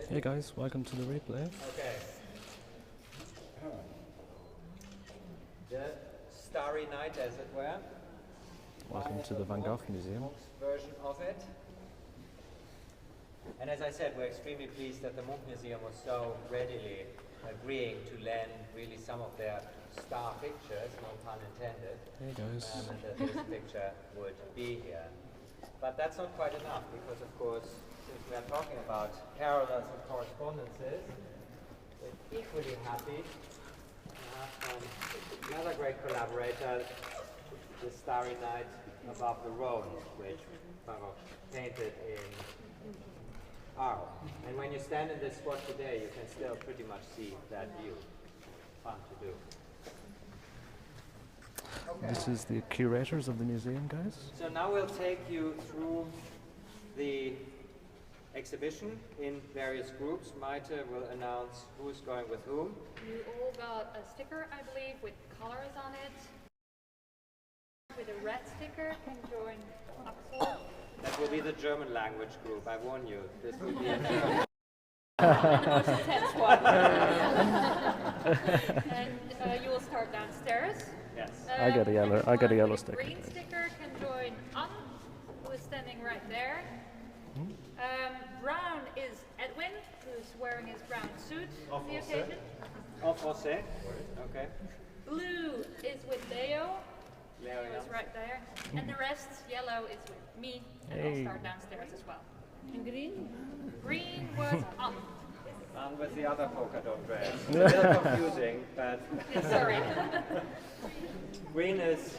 Hey guys, welcome to the replay. Okay. The Starry Night, as it were. Welcome to the Van Gogh Museum. Munch's version of it. And as I said, we're extremely pleased that the Munch Museum was so readily agreeing to lend really some of their star pictures, no pun intended, Hey guys. and that this picture would be here. But that's not quite enough, because of course, since we are talking about parallels and correspondences, we're equally happy to have another great collaborator, the Starry Night above the Rhone, which Van Gogh painted in Arles. And when you stand in this spot today, you can still pretty much see that view. Fun to do. Okay. This is the curators of the museum, guys. So now we'll take you through the exhibition in various groups. Maite will announce who's going with whom. You all got a sticker, I believe, with colors on it. With a red sticker can join Axel. That will be the German language group, I warn you. This will be a German. Tense one. And you will start downstairs. Yes. I got a yellow sticker. Green sticker can join Anne, who is standing right there. Brown is Edwin, who's wearing his brown suit on the occasion. En français. Okay. Blue is with Leo. Leo Is right there. And the rest, yellow, is with me. And Hey. I'll start downstairs as well. And green? Green was Anne. And with the other polka dot dress. A little confusing, but Yeah, sorry. green is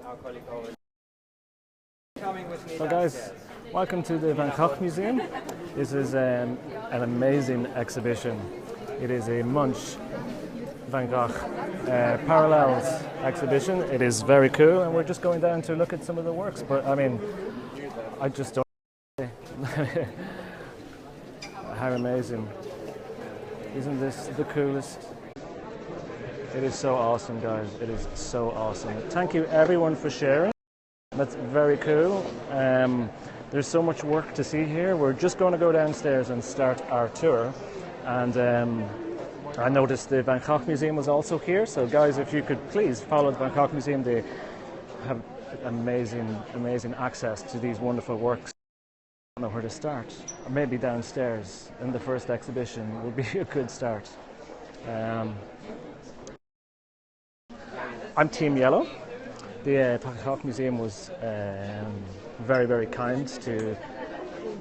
our colleague over. Coming with me So guys, downstairs. welcome to the Van Gogh Museum. This is an amazing exhibition. It is a Munch Van Gogh Parallels exhibition. It is very cool, and we're just going down to look at some of the works. But I mean, I just don't how amazing. Isn't this the coolest? It is so awesome, guys. It is so awesome. Thank you everyone for sharing. That's very cool. There's so much work to see here. We're just going to go downstairs and start our tour. And I noticed the Van Gogh Museum was also here. So guys, if you could please follow the Van Gogh Museum. They have amazing access to these wonderful works. I don't know where to start. Or maybe downstairs in the first exhibition would be a good start. I'm Team Yellow. The Van Gogh Museum was very kind to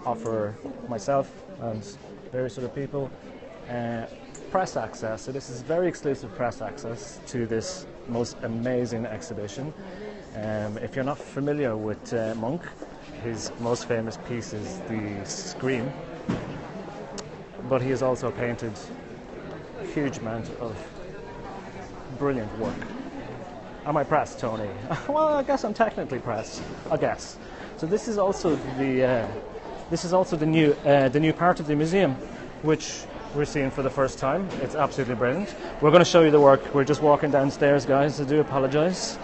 offer myself and various other people press access. So this is very exclusive press access to this most amazing exhibition. If you're not familiar with Munch, his most famous piece is the Scream, but he has also painted a huge amount of brilliant work. Am I pressed, Tony? Well, I guess I'm technically pressed. I guess. So this is also the new part of the museum, which we're seeing for the first time. It's absolutely brilliant. We're going to show you the work. We're just walking downstairs, guys. I do apologise.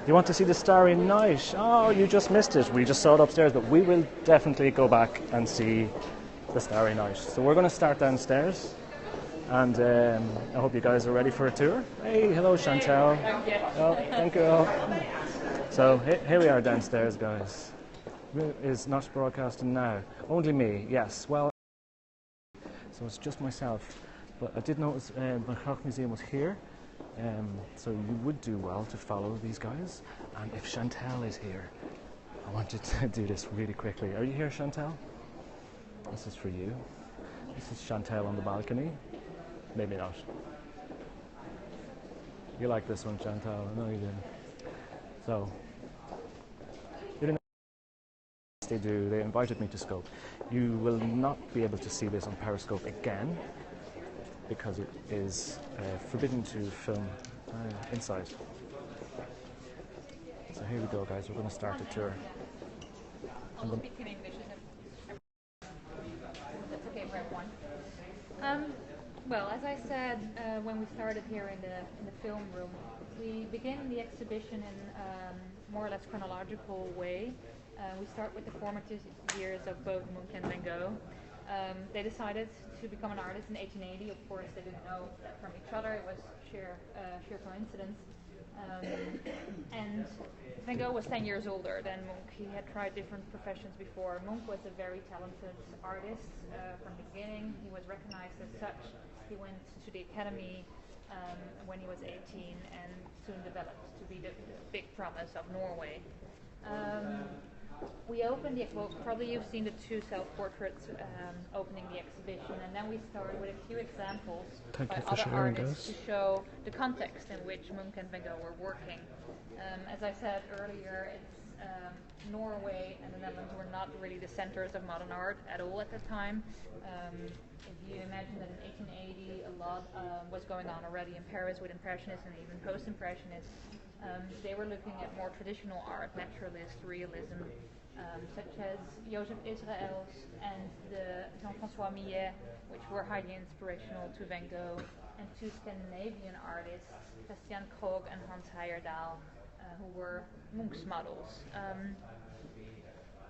You want to see the Starry Night? Oh, you just missed it. We just saw it upstairs, but we will definitely go back and see the Starry Night. So we're going to start downstairs. And I hope you guys are ready for a tour. Hey, hello Chantal. Oh, thank you all. So here we are downstairs, guys. Who is not broadcasting now? Only me, yes. Well, so it's just myself. But I did notice the Van Gogh Museum was here. So you would do well to follow these guys. And if Chantal is here, I want you to do this really quickly. Are you here, Chantal? This is for you. This is Chantal on the balcony. Maybe not. You like this one, Chantal? I know you did. So, they invited me to Scope. You will not be able to see this on Periscope again because it is forbidden to film inside. So here we go, guys. We're going to start the tour. I'll speak in English. That's okay for everyone. Well, as I said when we started here in the film room, we begin the exhibition in more or less chronological way. We start with the formative years of both Munch and Van Gogh. They decided to become an artist in 1880. Of course, they didn't know that from each other. It was sheer coincidence. And Van Gogh was 10 years older than Munch. He had tried different professions before. Munch was a very talented artist from the beginning. He was recognized as such. He went to the academy when he was 18 and soon developed to be the big promise of Norway. We opened probably you've seen the two self-portraits opening the exhibition, and then we started with a few examples by other artists to show the context in which Munch and Van Gogh were working. As I said earlier, Norway and the Netherlands were not really the centers of modern art at all at the time. If you imagine that in 1880 a lot was going on already in Paris with Impressionists and even Post-Impressionists. They were looking at more traditional art, naturalist, realism, such as Joseph Israels and the Jean-François Millet, which were highly inspirational to Van Gogh, and two Scandinavian artists, Christian Gogh and Hans Heyerdahl, who were Munch's models.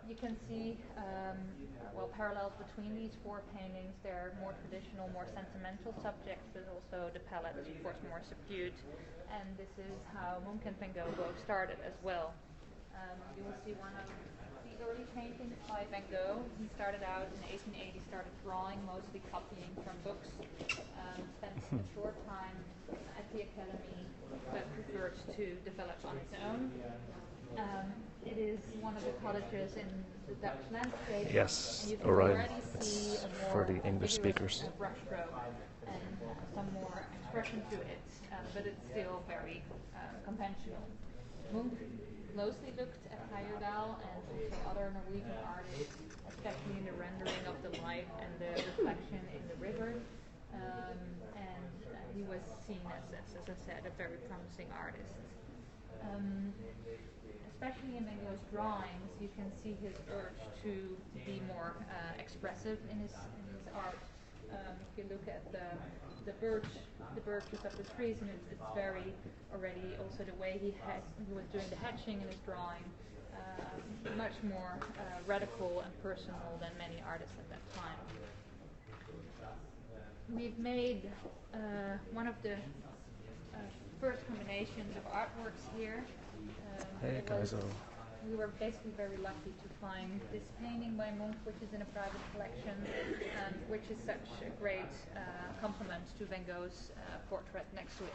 You can see parallels between these four paintings. They're more traditional, more sentimental subjects, but also the palette is of course more subdued. And this is how Munch and Van Gogh both started as well. You will see one of the early paintings by Van Gogh. He started out in 1880, started drawing, mostly copying from books. Spent a short time at the academy, but preferred to develop on his own. It is one of the cottages in the Dutch landscape. Yes, you can Orion. already see It's a for more the English speakers. brushstroke and some more expression to it, but it's still very conventional. Munch closely looked at Heyerdahl and also other Norwegian artists, especially in the rendering of the light and the reflection in the river. And he was seen as I said, a very promising artist. Especially in Van Gogh's drawings, you can see his urge to be more expressive in his art. If you look at the birches of the trees, and it's very already also the way he was doing the hatching in his drawing, much more radical and personal than many artists at that time. We've made one of the first combinations of artworks here. Hey guys, we were basically very lucky to find this painting by Munch, which is in a private collection, which is such a great complement to Van Gogh's portrait next to it.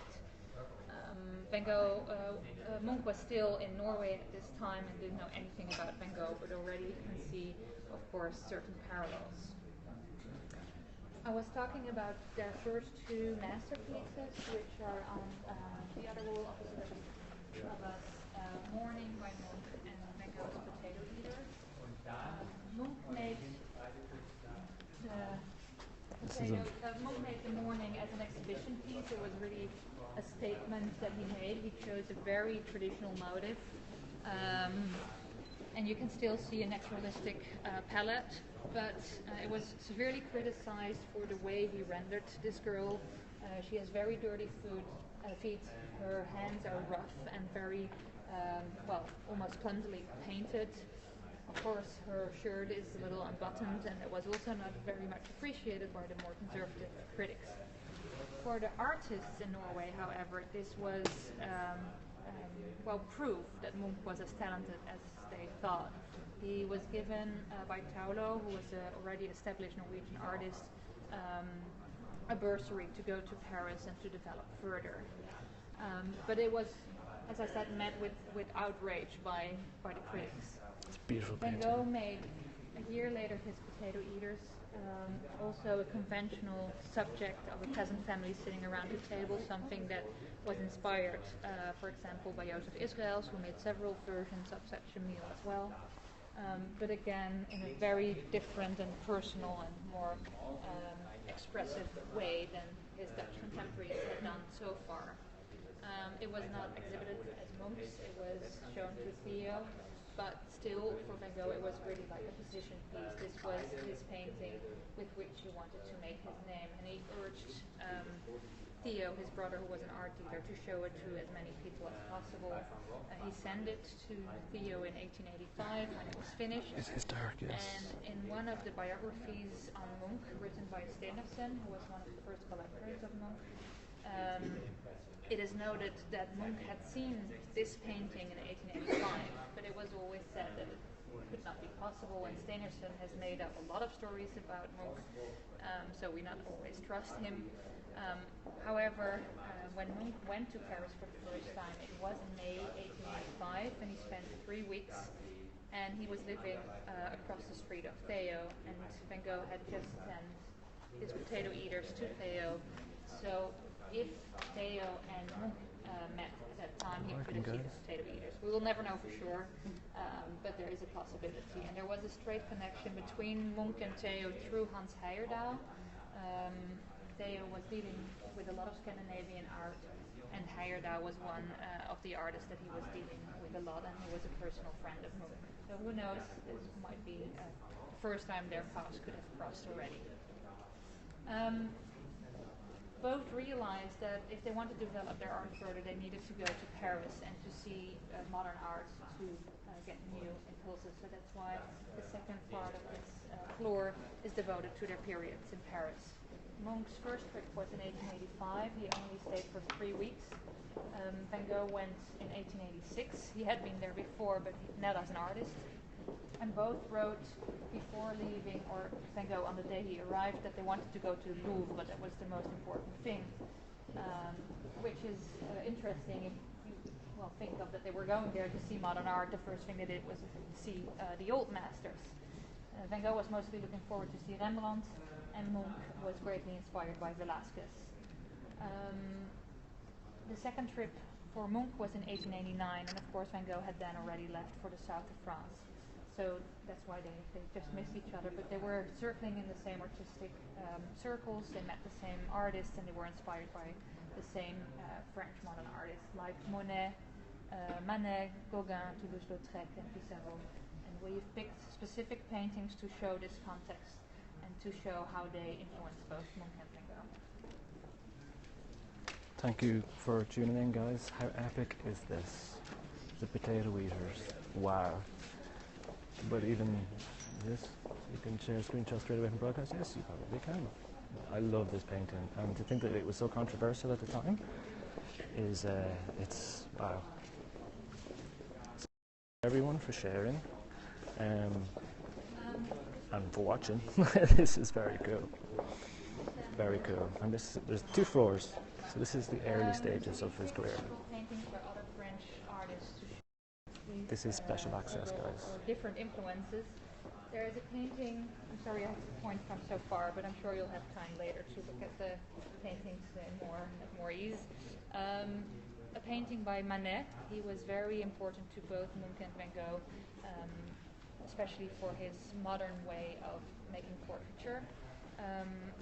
Munch was still in Norway at this time and didn't know anything about Van Gogh, but already you can see, of course, certain parallels. I was talking about their first two masterpieces, which are on the other wall opposite of us, Morning by Munch and Van Gogh's Potato Eater. Munch made the Morning as an exhibition piece. It was really a statement that he made. He chose a very traditional motive, and you can still see a naturalistic palette, but it was severely criticized for the way he rendered this girl. She has very dirty feet. Her hands are rough and very, almost clumsily painted. Of course, her shirt is a little unbuttoned, and it was also not very much appreciated by the more conservative critics. For the artists in Norway, however, this was proof that Munch was as talented as they thought. He was given by Taulo, who was an already established Norwegian artist, a bursary to go to Paris and to develop further. But it was, as I said, met with outrage by the critics. It's a beautiful Van painting. Gogh made, a year later, his Potato Eaters, also a conventional subject of a peasant family sitting around a table, something that was inspired, for example, by Joseph Israels, who made several versions of such a meal as well. But again, in a very different and personal and more expressive way than his Dutch contemporaries had done so far. It was not exhibited as Munch's, it was shown to Theo, but still for Van Gogh it was really like a position piece. This was his painting with which he wanted to make his name, and he urged Theo, his brother, who was an art dealer, to show it to as many people as possible. He sent it to Theo in 1885 when it was finished. It is dark, yes. And in one of the biographies on Munch, written by Stenersen, who was one of the first collectors of Munch, it is noted that Munch had seen this painting in 1885, but it was always said that it could not be possible, and Stenersen has made up a lot of stories about Munch, so we not always trust him. However, when Munch went to Paris for the first time, it was in May 1885, and he spent 3 weeks, and he was living across the street of Theo, and Van Gogh had just sent his potato eaters to Theo. So if Theo and Munch met at that time, he could have seen the potato eaters. We will never know for sure, but there is a possibility. And there was a straight connection between Munch and Theo through Hans Heyerdahl. Theo was dealing with a lot of Scandinavian art, and Heyerdahl was one of the artists that he was dealing with a lot, and he was a personal friend of Munch. So who knows, this might be the first time their paths could have crossed already. Both realized that if they wanted to develop their art further, they needed to go to Paris and to see modern art to get new impulses. So that's why the second part of this floor is devoted to their periods in Paris. Munch's first trip was in 1885. He only stayed for 3 weeks. Van Gogh went in 1886. He had been there before, but not as an artist. And both wrote before leaving, or Van Gogh on the day he arrived, that they wanted to go to the Louvre, but that was the most important thing, which is interesting if you think of that they were going there to see modern art. The first thing they did was see the old masters. Van Gogh was mostly looking forward to see Rembrandt, and Munch was greatly inspired by Velázquez. The second trip for Munch was in 1889, and of course Van Gogh had then already left for the south of France. So that's why they just missed each other, but they were circling in the same artistic circles. They met the same artists, and they were inspired by the same French modern artists like Monet, Manet, Gogh, Toulouse-Lautrec, and Pissarro. And we've picked specific paintings to show this context and to show how they influenced both Munch and Van Gogh. Thank you for tuning in, guys. How epic is this? The potato eaters. Wow. But even this, you can share a screenshot straight away from broadcast. Yes, you probably can. I love this painting, and to think that it was so controversial at the time is, it's wow. So everyone for sharing, and for watching. This is very cool. Very cool. And there's 2 floors, so this is the early stages of his career. Paintings by other French artists. This is special access, guys. Or different influences. There is a painting, I'm sorry I have to point from so far, but I'm sure you'll have time later to look at the paintings at more ease. A painting by Manet. He was very important to both Munch and Van Gogh, especially for his modern way of making portraiture.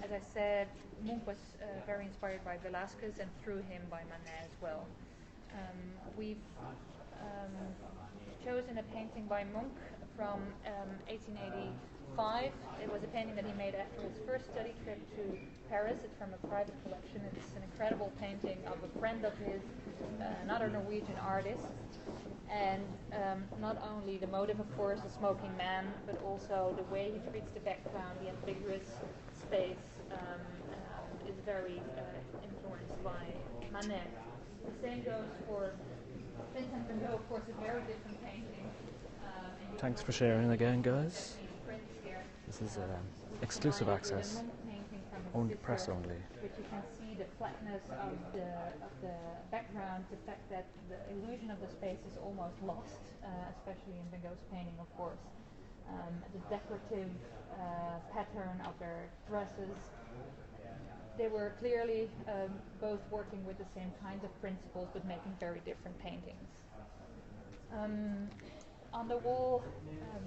As I said, Munch was very inspired by Velázquez, and through him by Manet as well. We've chosen a painting by Munch from 1885. It was a painting that he made after his first study trip to Paris. It's from a private collection. It's an incredible painting of a friend of his, another Norwegian artist. And not only the motive, of course, the smoking man, but also the way he treats the background, the ambiguous space, is very influenced by Manet. The same goes for Vincent van Gogh, of course, a very different painting. Thanks for sharing again, guys. This is exclusive access, only press only. Which you can see the flatness of the background, the fact that the illusion of the space is almost lost, especially in Van Gogh's painting, of course. The decorative pattern of their dresses. They were clearly both working with the same kinds of principles, but making very different paintings. On the wall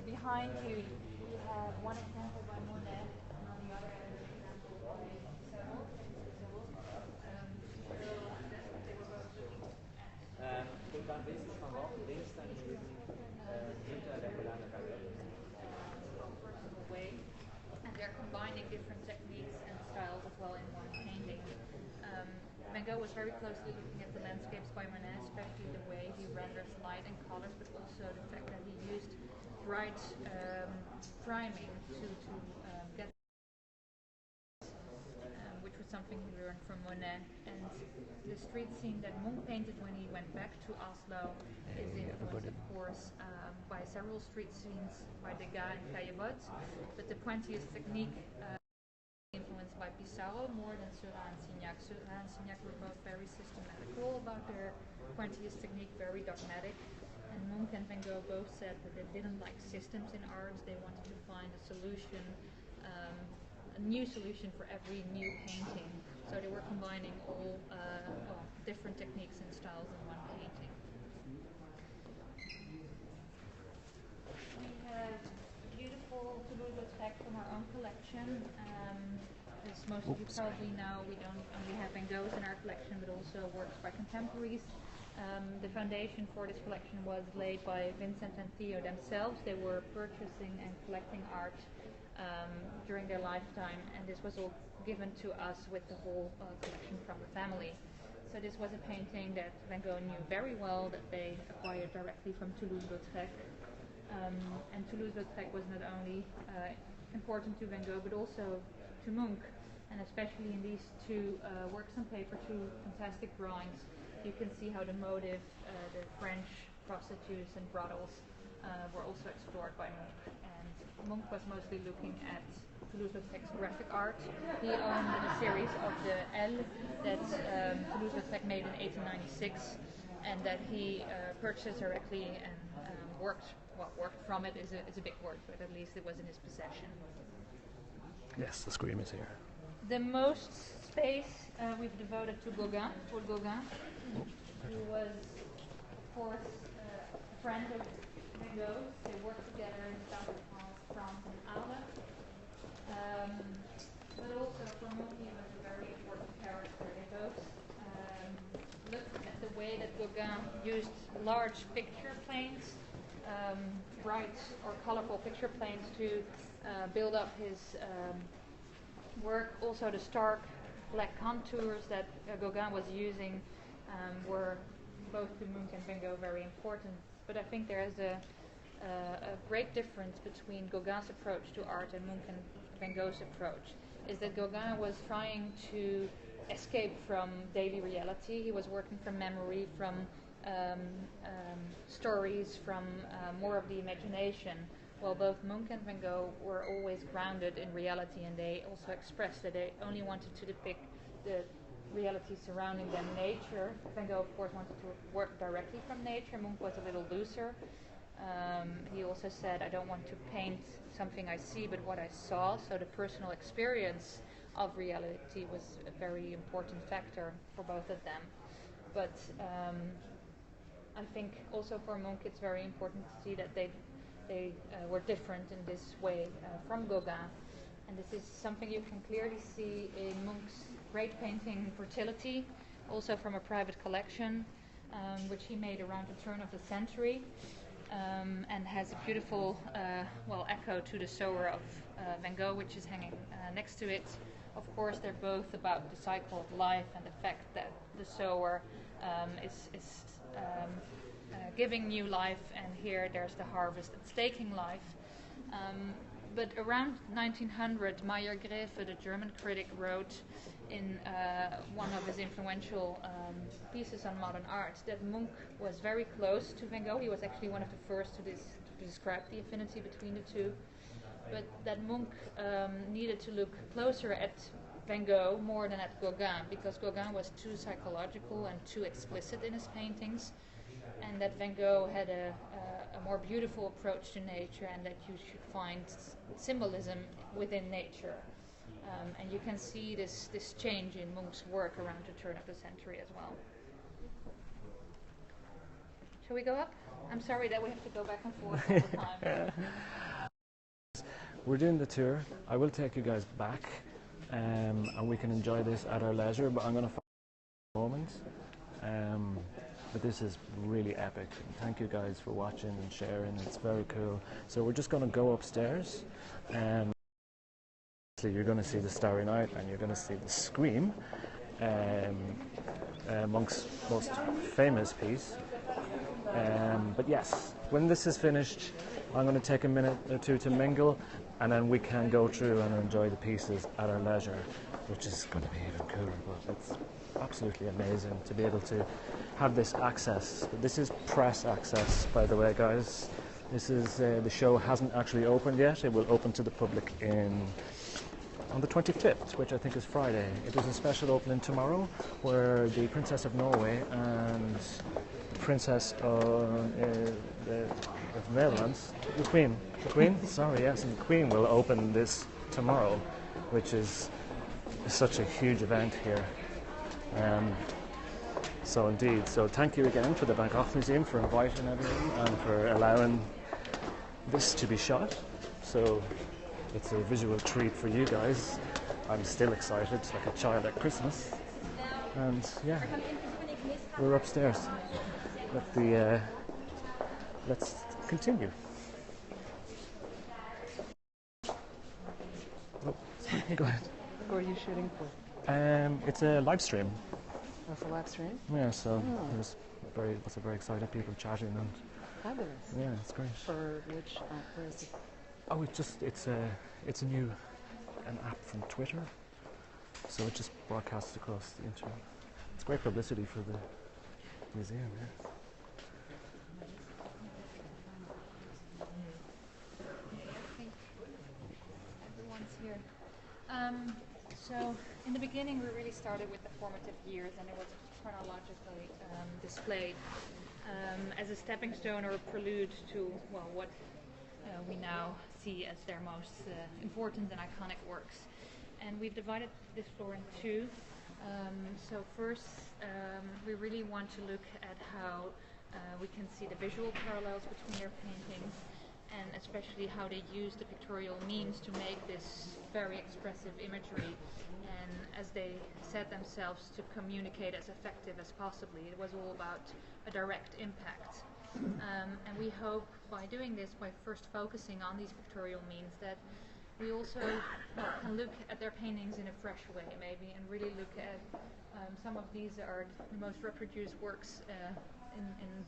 behind you, you have one example by Monet, and on the other hand, an example by Pissarro. Way, and they're combining different techniques and styles as well in one painting. closely looking at the landscapes by Monet, especially the way he renders light and colors, but also the fact that he used bright priming to get which was something he learned from Monet. And the street scene that Munch painted when he went back to Oslo is influenced, of course, by several street scenes by Degas and Caillebotte, but the Pointilleuse technique influenced by Pissarro more than Seurat and Signac. Seurat and Signac were both very systematical about their Pointilleuse technique, very dogmatic. And Munch and Van Gogh both said that they didn't like systems in art, they wanted to find a solution, a new solution for every new painting. So they were combining all different techniques and styles in one painting. We have beautiful Toulouse-Lautrec from our own collection. As most of you probably know, we don't only have Van Goghs in our collection, but also works by contemporaries. The foundation for this collection was laid by Vincent and Theo themselves. They were purchasing and collecting art during their lifetime, and this was all given to us with the whole collection from the family. So this was a painting that Van Gogh knew very well, that they acquired directly from Toulouse-Lautrec. And Toulouse-Lautrec was not only important to Van Gogh, but also to Munch, and especially in these two works on paper, two fantastic drawings. You can see how the motive, the French prostitutes and brothels, were also explored by Munch. And Munch was mostly looking at Toulouse-Lautrec's graphic art. He owned a series of the L that Toulouse-Lautrec made in 1896, and that he purchased directly and worked from it is a big word, but at least it was in his possession. Yes, the scream is here. The most space we've devoted to Gogh, Paul Gogh, who was, of course, a friend of Van Gogh. They worked together in the south of France and Arles. But also for Munch, he was a very important character. They both looked at the way that Gogh used large picture planes, bright or colorful picture planes to build up his work. Also the stark black contours that Gauguin was using were both to Munch and Van Gogh very important. But I think there is a great difference between Gauguin's approach to art and Munch and Van Gogh's approach, is that Gauguin was trying to escape from daily reality. He was working from memory, from stories, from more of the imagination, while both Munch and Van Gogh were always grounded in reality, and they also expressed that they only wanted to depict the reality surrounding them. Nature, Van Gogh of course wanted to work directly from nature. Munch was a little looser. He also said, I don't want to paint something I see but what I saw, so the personal experience of reality was a very important factor for both of them. But I think also for Munch it's very important to see that they were different in this way from Gauguin. And this is something you can clearly see in Munch's great painting Fertility, also from a private collection, which he made around the turn of the century, and has a beautiful echo to the Sower of Van Gogh, which is hanging next to it. Of course, they're both about the cycle of life and the fact that the sower is giving new life, and here there's the harvest that's taking life. But around 1900, Meyer Graefe, the German critic, wrote in one of his influential pieces on modern art that Munch was very close to Van Gogh. He was actually one of the first to describe the affinity between the two. But that Munch needed to look closer at Van Gogh more than at Gauguin, because Gauguin was too psychological and too explicit in his paintings, and that Van Gogh had a more beautiful approach to nature, and that you should find symbolism within nature. And you can see this change in Munch's work around the turn of the century as well. Shall we go up? I'm sorry that we have to go back and forth all the time. We're doing the tour. I will take you guys back, and we can enjoy this at our leisure, but I'm going to find a moment. But this is really epic. Thank you guys for watching and sharing. It's very cool. So we're just going to go upstairs, and you're going to see the Starry Night, and you're going to see the Scream, Munch's most famous piece. But yes, when this is finished, I'm going to take a minute or two to mingle, and then we can go through and enjoy the pieces at our leisure, which is going to be even cooler. But it's absolutely amazing to be able to have this access. This is press access, by the way, guys. This is the show hasn't actually opened yet. It will open to the public on the 25th, which I think is Friday. It is a special opening tomorrow, where the Princess of Norway and the Princess of the Netherlands, the Queen, sorry, yes, and the Queen will open this tomorrow, which is such a huge event here. So indeed, so thank you again for the Van Gogh Museum for inviting everyone and for allowing this to be shot. So it's a visual treat for you guys. I'm still excited, like a child at Christmas. And yeah, we're upstairs. Let's continue. Oh, sorry, go ahead. What are you shooting for? It's a live stream. That's a live stream? Yeah, so there's lots of very excited people chatting and Fabulous. yeah, it's great. For which where is it? Oh, it's an app from Twitter, so it just broadcasts across the internet. It's great publicity for the museum. Yeah. I think everyone's here. So in the beginning, we really started with the formative years, and it was chronologically displayed as a stepping stone or a prelude to what we now see as their most important and iconic works. And we've divided this floor in two. So first, we really want to look at how we can see the visual parallels between their paintings, and especially how they use the pictorial means to make this very expressive imagery, and as they said themselves, to communicate as effective as possibly. It was all about a direct impact. And we hope by doing this, by first focusing on these pictorial means, that we also can look at their paintings in a fresh way maybe, and really look at some of these are the most reproduced works in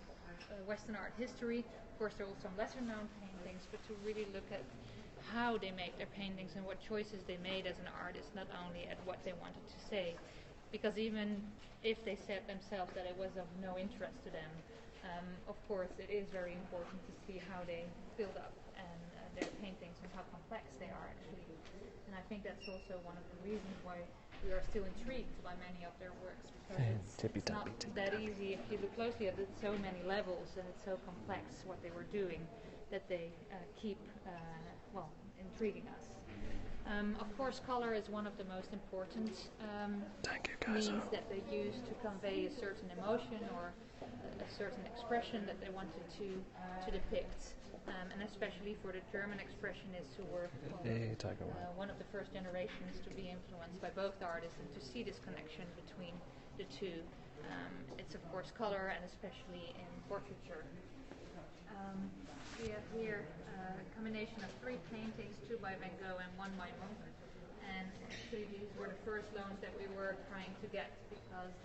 Western art history. Of course, there are also some lesser known paintings, but to really look at how they make their paintings and what choices they made as an artist, not only at what they wanted to say. Because even if they said themselves that it was of no interest to them, of course it is very important to see how they build up and their paintings and how complex they are actually. And I think that's also one of the reasons why we are still intrigued by many of their works, because it's not that easy if you look closely at it, so many levels, and it's so complex what they were doing that they keep intriguing us. Of course, color is one of the most important means that they use to convey a certain emotion or a certain expression that they wanted to depict. And especially for the German expressionists, who were one of the first generations to be influenced by both artists and to see this connection between the two. It's of course color, and especially in portraiture. We have here a combination of 3 paintings, 2 by Van Gogh and 1 by Munch. And actually these were the first loans that we were trying to get, because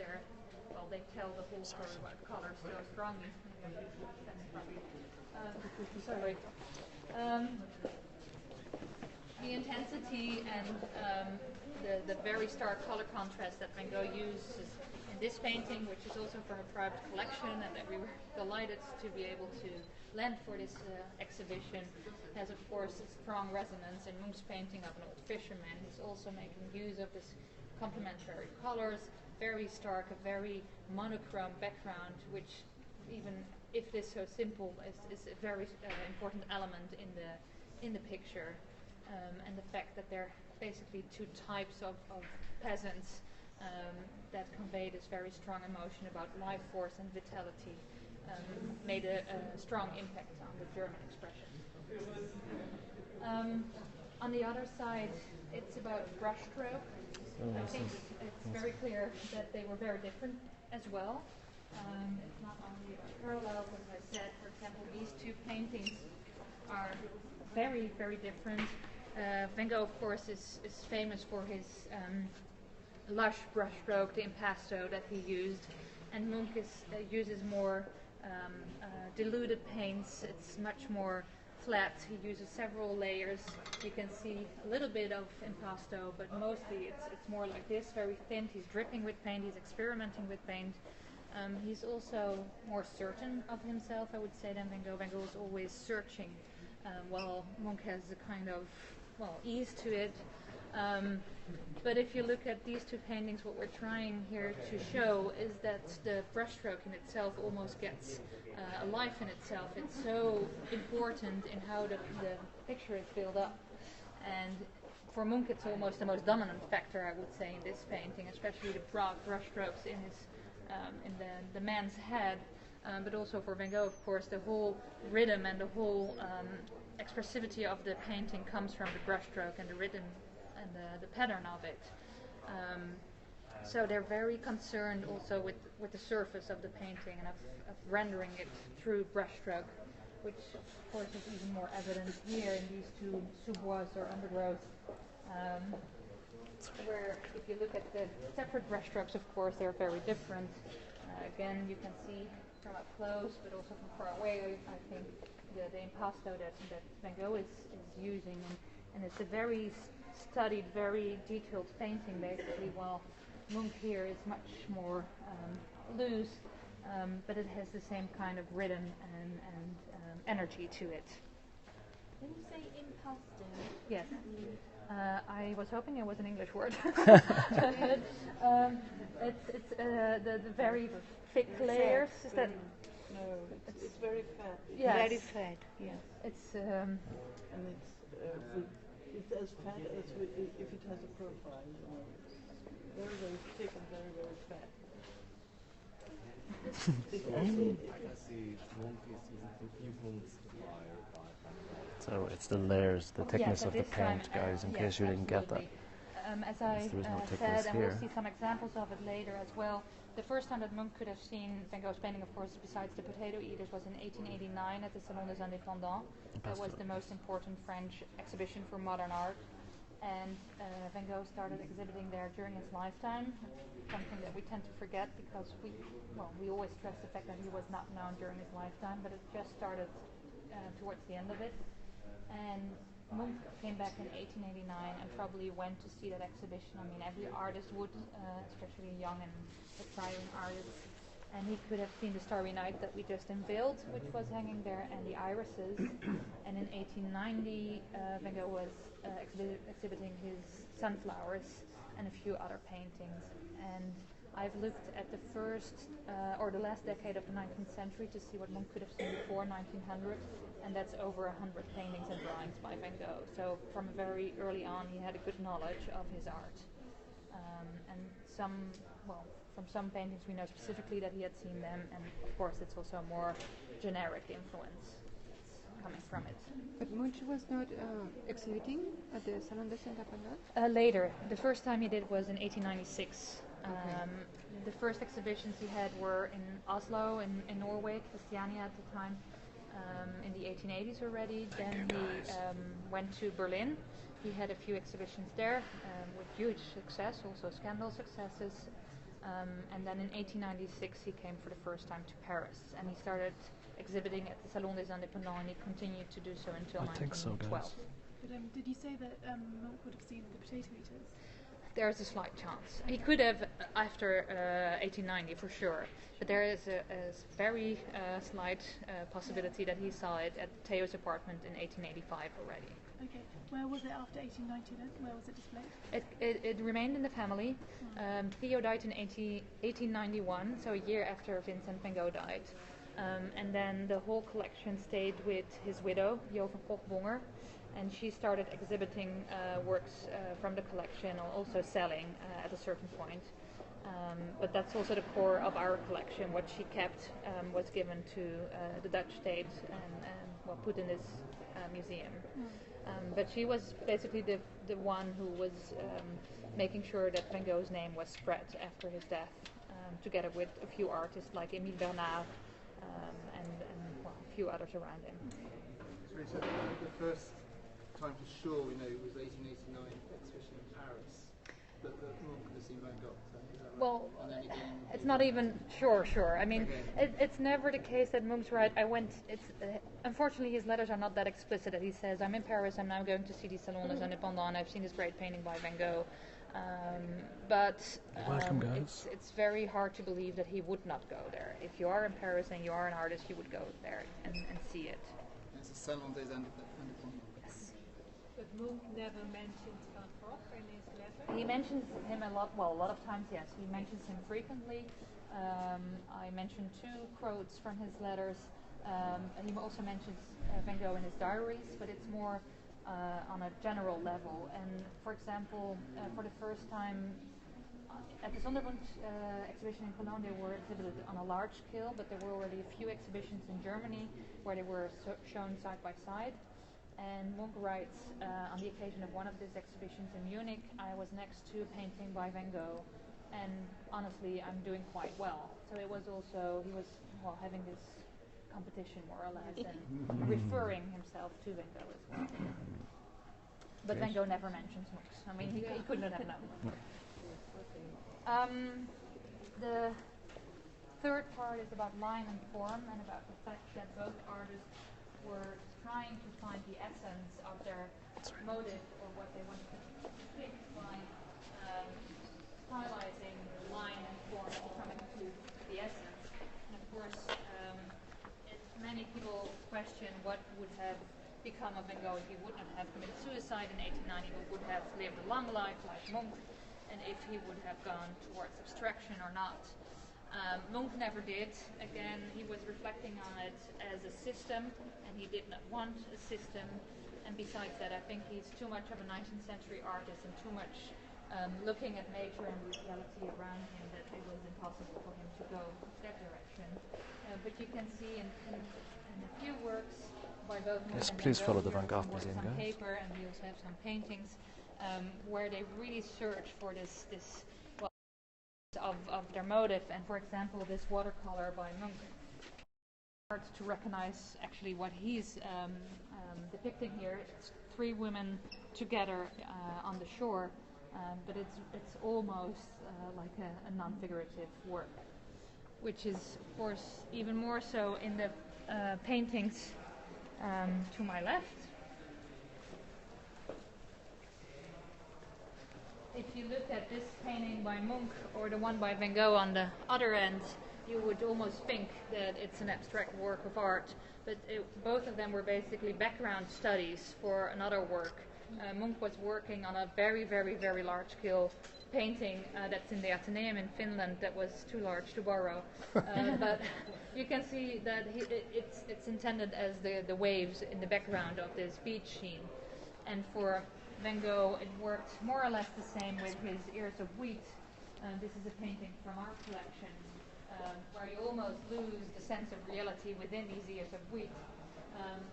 they tell the whole story about color so strongly. Sorry. The intensity and the very stark color contrast that Van Gogh uses in this painting, which is also from a private collection and that we were delighted to be able to lend for this exhibition, has of course a strong resonance in Munch's painting of an old fisherman. He's also making use of this complementary colors, very stark, a very monochrome background, which even if it is so simple, is a very important element in the picture. And the fact that there are basically 2 types of peasants that convey this very strong emotion about life force and vitality made a strong impact on the German expression. On the other side, it's about brushstroke. I think it's very clear that they were very different as well. It's not only about parallels, as I said. For example, these 2 paintings are very, very different. Van Gogh, of course, is famous for his lush brushstroke, the impasto that he used, and Munch uses more diluted paints. It's much more flat. He uses several layers. You can see a little bit of impasto, but mostly it's more like this, very thin. He's dripping with paint. He's experimenting with paint. He's also more certain of himself, I would say, than Van Gogh. Van Gogh is always searching, while Munch has a kind of, ease to it. But if you look at these two paintings, what we're trying here to show is that the brushstroke in itself almost gets a life in itself. It's so important in how the picture is built up. And for Munch, it's almost the most dominant factor, I would say, in this painting, especially the broad brushstrokes in his in the man's head, but also for Van Gogh, of course, the whole rhythm and the whole expressivity of the painting comes from the brushstroke and the rhythm and the pattern of it. So they're very concerned also with the surface of the painting and of rendering it through brushstroke, which of course is even more evident here in these two sous-bois or undergrowth. Where if you look at the separate brushstrokes, of course, they're very different. Again, you can see from up close, but also from far away, I think, the impasto that Van Gogh is using. And it's a very studied, very detailed painting, basically, while Munch here is much more loose, but it has the same kind of rhythm and energy to it. When you say impasto, Yes. I was hoping it was an English word. It's the very thick layers. Is that? No, it's very fat. Yes. Very fat. Yeah. It's And it's as fat as if it has a profile. It's very, very thick and very, very fat. I see Munch is influenced by So it's the layers, the thickness yes, of the at this time, paint, guys, in yes, case you didn't get that. absolutely. As I There is no thickness said, and we'll here. see some examples of it later as well. The first time that Munch could have seen Van Gogh's painting, of course, besides the Potato Eaters, was in 1889 at the Salon des Indépendants. That was the most important French exhibition for modern art. And Van Gogh started exhibiting there during his lifetime, something that we tend to forget because we always stress the fact that he was not known during his lifetime, but it just started towards the end of it. And Munch came back in 1889 and probably went to see that exhibition. I mean, every artist would, especially young and aspiring artists. And he could have seen the Starry Night that we just unveiled, which was hanging there, and the irises. And in 1890, Van Gogh was exhibiting his sunflowers and a few other paintings. And I've looked at the first or the last decade of the 19th century to see what Munch could have seen before 1900, and that's over 100 paintings and drawings by Van Gogh. So from very early on, he had a good knowledge of his art. And from some paintings we know specifically that he had seen them, and of course it's also a more generic influence coming from it. But Munch was not exhibiting at the Salon des Indépendants? Later. The first time he did was in 1896. The first exhibitions he had were in Oslo, in Norway, Christiania at the time, in the 1880s already. Then he went to Berlin. He had a few exhibitions there with huge success, also scandal successes. And then in 1896 he came for the first time to Paris, and he started exhibiting at the Salon des Indépendants, and he continued to do so until 1912. But did you say that Munch would have seen the Potato Eaters? There's a slight chance. He could have after 1890 for sure, but there is a very slight possibility that he saw it at Theo's apartment in 1885 already. Okay. Where was it after 1890 then? Where was it displayed? It remained in the family. Theo died in 1891, so a year after Vincent van Gogh died. And then the whole collection stayed with his widow, Jo van Gogh-Bonger, and she started exhibiting works from the collection, or also selling at a certain point. But that's also the core of our collection. What she kept was given to the Dutch state and put in this museum. But she was basically the one who was making sure that Van Gogh's name was spread after his death, together with a few artists like Émile Bernard and a few others around him. So the first time for sure we know was 1889 exhibition in Paris. that Munch could have seen Van Gogh. Well, it's not even sure. I mean, it's never the case that Munch's right. Unfortunately, his letters are not that explicit. That he says, "I'm in Paris. I'm now going to see the Salon des Indépendants. I've seen this great painting by Van Gogh." Welcome, guys. It's very hard to believe that he would not go there. If you are in Paris and you are an artist, you would go there and see it. It's a Salon des Indépendants. Yes. But Munch never mentions Van Gogh in his letter. He mentions him a lot. Well, a lot of times, yes. He mentions him frequently. I mentioned 2 quotes from his letters. And he also mentions Van Gogh in his diaries, but it's more on a general level. And for example, for the first time at the Sonderbund exhibition in Cologne, they were exhibited on a large scale, but there were already a few exhibitions in Germany where they were shown side by side. And Munch writes, on the occasion of one of these exhibitions in Munich, I was next to a painting by Van Gogh, and honestly, I'm doing quite well. So it was also, he was having this competition more or less, and referring himself to Van Gogh as well. But Van Gogh never mentions Munch. I mean, he could not have known. The third part is about line and form, and about the fact that both artists were trying to find the essence of their motive or what they wanted to depict by stylizing line and form to come into the essence. And of course, many people question what would have become of Van Gogh if he would not have committed suicide in 1890, but would have lived a long life like Munch, and if he would have gone towards abstraction or not. Munch never did. Again, he was reflecting on it as a system, and he did not want a system. And besides that, I think he's too much of a 19th century artist and too much looking at nature and the reality around him that it was impossible for him to go that direction. But you can see in a few works by both Munch and please Van follow Gogh, the Van Gogh there's museum, some guys. paper, and we also have some paintings where they really search for this of their motive. And for example, this watercolor by Munch, hard to recognize actually what he's depicting here. It's 3 women together on the shore, but it's almost like a non-figurative work, which is of course even more so in the paintings to my left. If you look at this painting by Munch or the one by Van Gogh on the other end, you would almost think that it's an abstract work of art, but both of them were basically background studies for another work. Munch was working on a very, very, very large scale painting that's in the Atheneum in Finland that was too large to borrow. But you can see that it's intended as the waves in the background of this beach scene. And for Van Gogh, it worked more or less the same with his Ears of Wheat. This is a painting from our collection where you almost lose the sense of reality within these Ears of Wheat.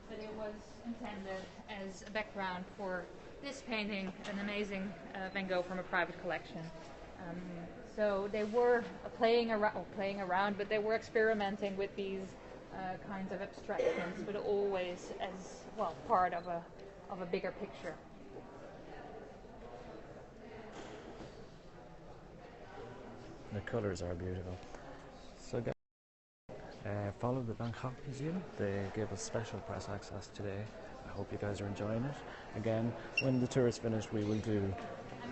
But it was intended as a background for this painting, an amazing Van Gogh from a private collection. So they were playing around, but they were experimenting with these kinds of abstractions, but always as well part of a bigger picture. The colours are beautiful. So guys, follow the Van Gogh Museum. They gave us special press access today. I hope you guys are enjoying it. Again, when the tour is finished, we will do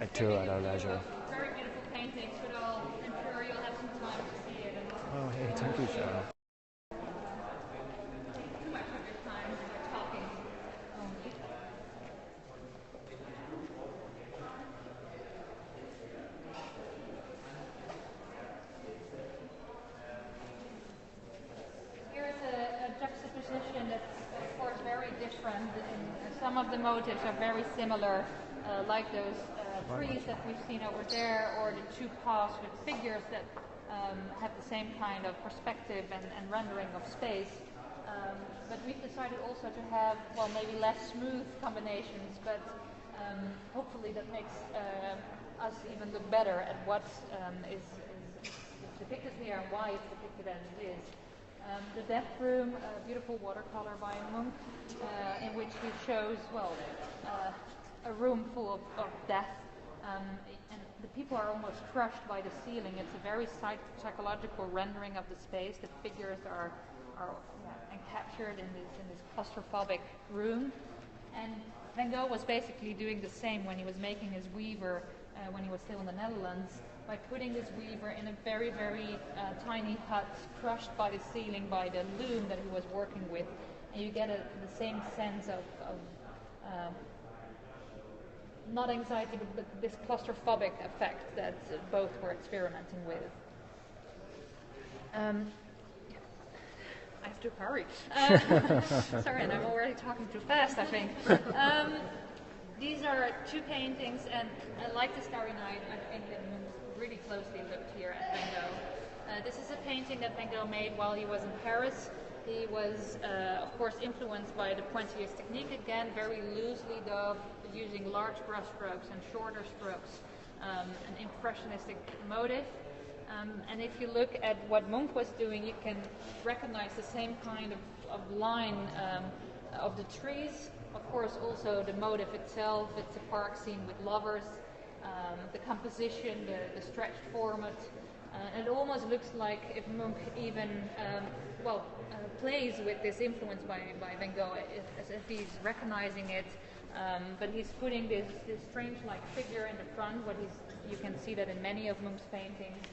a tour at our leisure. Very beautiful paintings, but I'm sure you'll have some time to see it. Oh, hey, thank you, Sharon. Too much of your time when we're talking only. Here's a juxtaposition that's, of course, very different. Some of the motives are very similar, like those trees that we've seen over there, or the 2 paths with figures that have the same kind of perspective and rendering of space. But we've decided also to have, well, maybe less smooth combinations, but hopefully that makes us even look better at what is depicted here and why it's depicted as it is. The Death Room, a beautiful watercolor by Munch, in which he shows, well, a room full of death, And the people are almost crushed by the ceiling. It's a very psychological rendering of the space. The figures are encaptured in this claustrophobic room. And Van Gogh was basically doing the same when he was making his Weaver when he was still in the Netherlands, by putting this Weaver in a very, very tiny hut, crushed by the ceiling, by the loom that he was working with. And you get the same sense of not anxiety, but this claustrophobic effect that both were experimenting with. I have to hurry. Sorry, and I'm already talking too fast, I think. These are two paintings, and like the Starry Night, I think that Munch really closely looked here at Van Gogh. This is a painting that Van Gogh made while he was in Paris. He was, of course, influenced by the pointillist technique again, very loosely though, using large brush strokes and shorter strokes, an impressionistic motive. And if you look at what Munch was doing, you can recognize the same kind of line of the trees. Of course, also the motive itself. It's a park scene with lovers. The composition, the stretched format. It almost looks like if Munch even plays with this influence by Van Gogh, as if he's recognizing it, but he's putting this strange-like figure in the front. You can see that in many of Munch's paintings.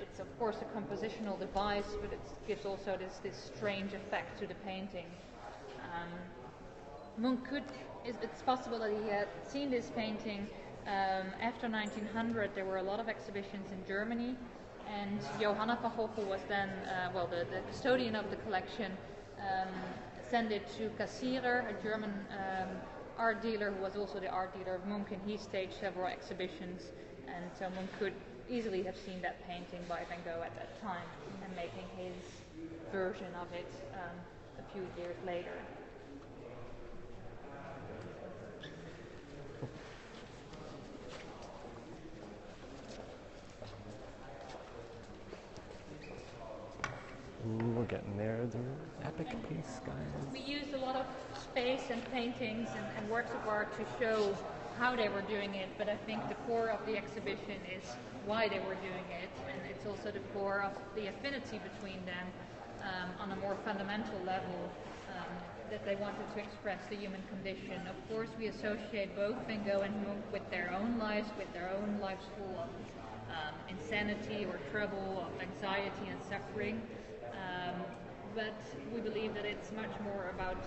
It's of course a compositional device, but it gives also this strange effect to the painting. Munch it's possible that he had seen this painting after 1900. There were a lot of exhibitions in Germany, and Johanna Pachochl was then, the custodian of the collection, sent it to Cassirer, a German art dealer who was also the art dealer of Munch, and he staged several exhibitions, and so Munch could easily have seen that painting by Van Gogh at that time and making his version of it a few years later. Ooh, we're getting there. The epic piece, guys. We used a lot of space and paintings and works of art to show how they were doing it, but I think the core of the exhibition is why they were doing it, and it's also the core of the affinity between them on a more fundamental level, that they wanted to express the human condition. Of course, we associate both Van Gogh and Munch with their own lives full of insanity or trouble, of anxiety and suffering. But we believe that it's much more about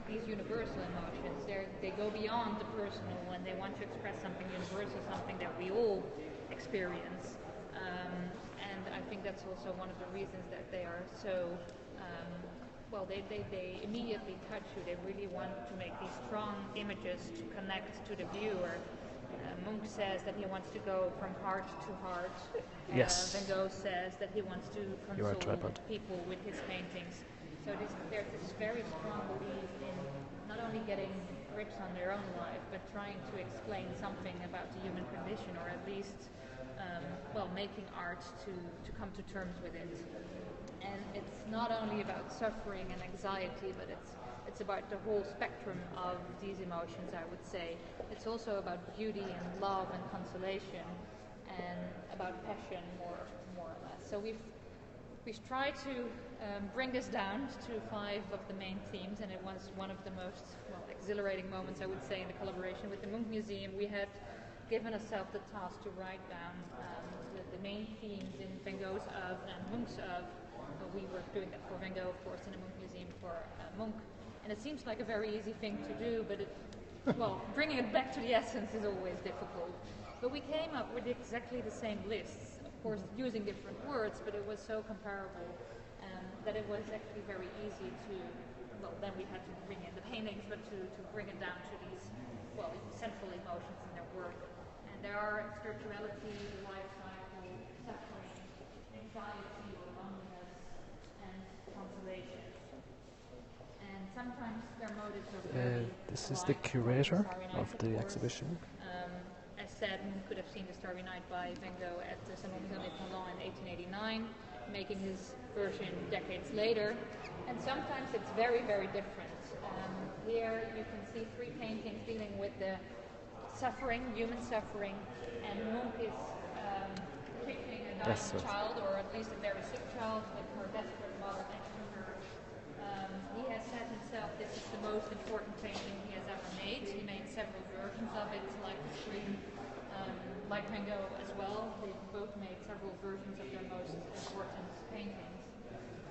these universal emotions. They go beyond the personal, and they want to express something universal, something that we all experience. And I think that's also one of the reasons that they are so, they immediately touch you. They really want to make these strong images to connect to the viewer. Munch says that he wants to go from heart to heart. Yes. Van Gogh says that he wants to console people with his paintings. So there's this very strong belief in not only getting grips on their own life, but trying to explain something about the human condition, or at least, making art to come to terms with it. And it's not only about suffering and anxiety, but it's about the whole spectrum of these emotions, I would say. It's also about beauty and love and consolation, and about passion, more or less. So we've tried to bring this down to 5 of the main themes, and it was one of the most exhilarating moments, I would say, in the collaboration with the Munch Museum. We had given ourselves the task to write down the main themes in Van Gogh's oeuvre and Munch's oeuvre. We were doing that for Van Gogh, of course, in the Munch Museum for Munch. And it seems like a very easy thing to do, but bringing it back to the essence is always difficult. But we came up with exactly the same lists, of course, using different words, but it was so comparable that it was actually very easy to, then we had to bring in the paintings, but to bring it down to these, central emotions in their work. And there are spirituality, life cycle, suffering, anxiety or loneliness, and consolation. And sometimes their motives are very this is the curator of the exhibition. As said, Munch could have seen the Starry Night by Van Gogh at the Salon des Indépendants in 1889, making his version decades later. And sometimes it's very, very different. Here you can see 3 paintings dealing with the suffering, human suffering, and Munch is depicting a dying child, or at least a very sick child, with her desperate mother next to her. He has said himself this is the most important painting he has ever made. He made several versions of it, like the Scream, like Van Gogh as well. They both made several versions of their most important paintings.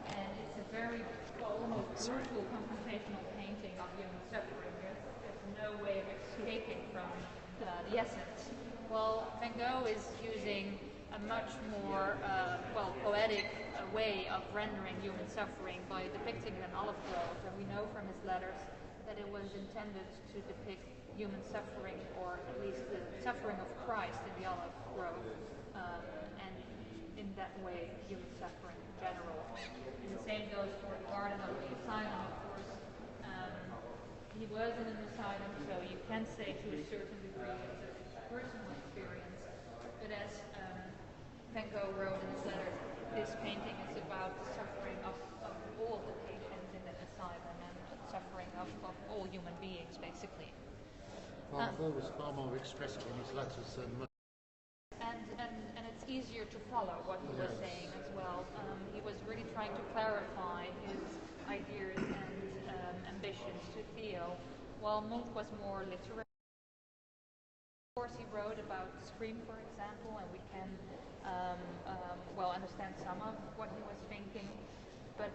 And it's a very almost brutal confrontational painting of human suffering. There's no way of escaping from the essence. Well, Van Gogh is using a much more poetic way of rendering human suffering by depicting an olive grove, and we know from his letters that it was intended to depict human suffering, or at least the suffering of Christ in the olive grove, and in that way human suffering in general. And the same goes for the Garden of the Asylum, of course. He was in an asylum, so you can say to a certain degree it's a personal experience, but as Van Gogh wrote in his letters, this painting is about the suffering of all the patients in the asylum and suffering of all human beings, basically. Van Gogh was far more expressive in his letters than Munch. And it's easier to follow what he was saying as well. He was really trying to clarify his ideas and ambitions to Theo, while Munch was more literary. Of course, he wrote about Scream, for example, and we can understand some of what he was thinking, but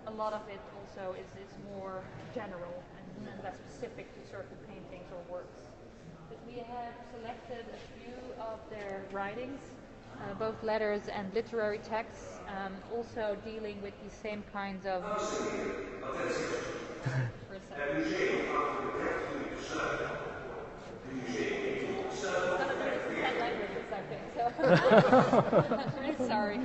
a lot of it also is more general and less specific to certain paintings or works. But we have selected a few of their writings, both letters and literary texts, also dealing with the same kinds of... For a second. I'm really sorry.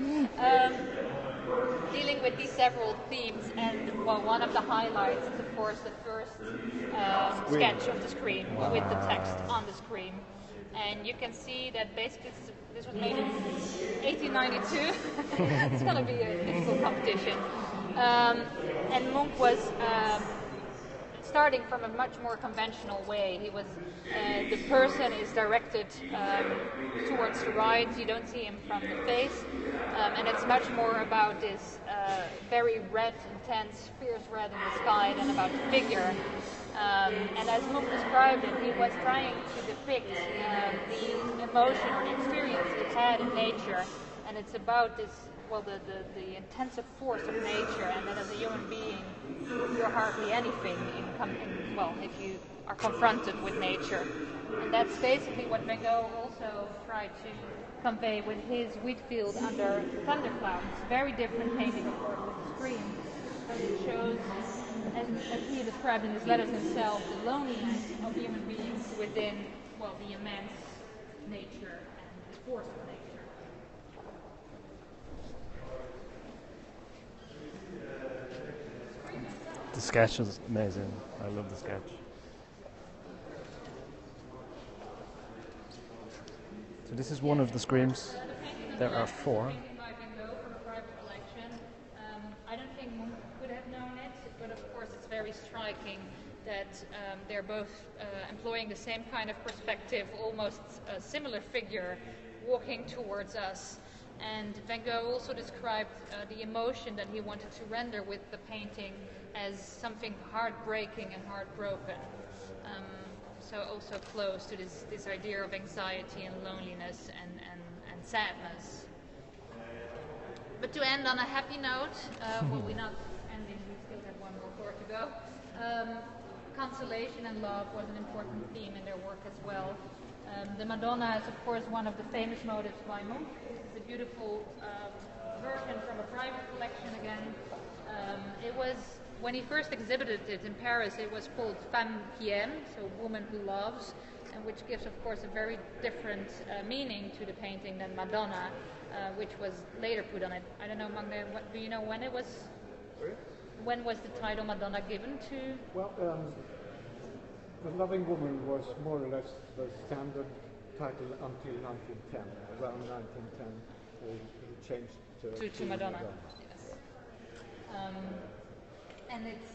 Dealing with these several themes, and one of the highlights is of course the first sketch of the Scream with the text on the Scream, and you can see that basically this was made in 1892. It's going to be a difficult competition, and Munch was starting from a much more conventional way. He was the person is directed towards the right. You don't see him from the face, and it's much more about this very red, intense, fierce red in the sky than about the figure. And as Munch described it, he was trying to depict the emotion or the experience he had in nature, and it's about this. Well, the intensive force of nature, and that as a human being, you're hardly anything if you are confronted with nature. And that's basically what Van Gogh also tried to convey with his wheat field under thunderclouds. Very different painting, of course, with the Scream, but it shows, as he described in his letters himself, the loneliness of human beings within, the immense nature and the force of nature. The sketch is amazing. I love the sketch. So this is one of the Screams. There are four. I don't think Munch could have known it, but of course it's very striking that they're both employing the same kind of perspective, almost a similar figure walking towards us. And Van Gogh also described the emotion that he wanted to render with the painting as something heartbreaking and heartbroken. So also close to this idea of anxiety and loneliness and sadness. But to end on a happy note, we're not ending, we still have one more floor to go. Consolation and love was an important theme in their work as well. The Madonna is, of course, one of the famous motives by Munch. This is a beautiful version from a private collection again. It was, when he first exhibited it in Paris, it was called Femme qui aime, so woman who loves, and which gives, of course, a very different meaning to the painting than Madonna, which was later put on it. I don't know, Magne, do you know when it was? Sorry? When was the title Madonna given to? Well, The Loving Woman was more or less the standard title until 1910. Around 1910, he changed to Madonna. Yes. And it's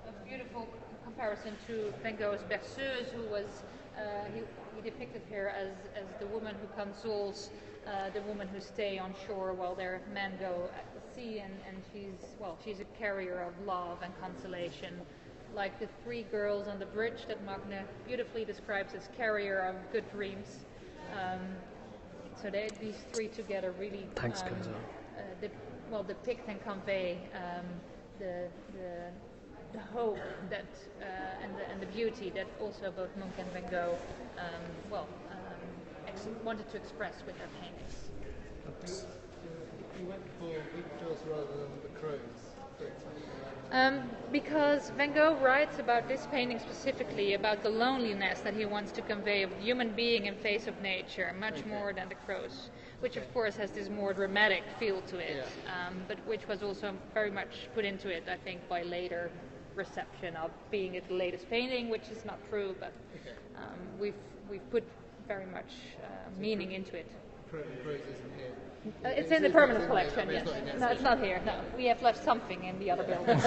a beautiful comparison to Van Gogh's Berceuse, who was he depicted her as the woman who consoles the women who stay on shore while their men go at the sea, and she's a carrier of love and consolation, like the three girls on the bridge that Magne beautifully describes as carrier of good dreams. So these three together really depict and convey the hope that and the beauty that also both Munch and Van Gogh wanted to express with their paintings. You went for victors rather than the crows. Because Van Gogh writes about this painting specifically about the loneliness that he wants to convey of the human being in face of nature, much more than the crows, which of course has this more dramatic feel to it, but which was also very much put into it, I think, by later reception of being it the latest painting, which is not true, but we've put very much meaning into it. Crows isn't here. It's in the permanent collection, yes. No, it's not here. No, we have left something in the other building.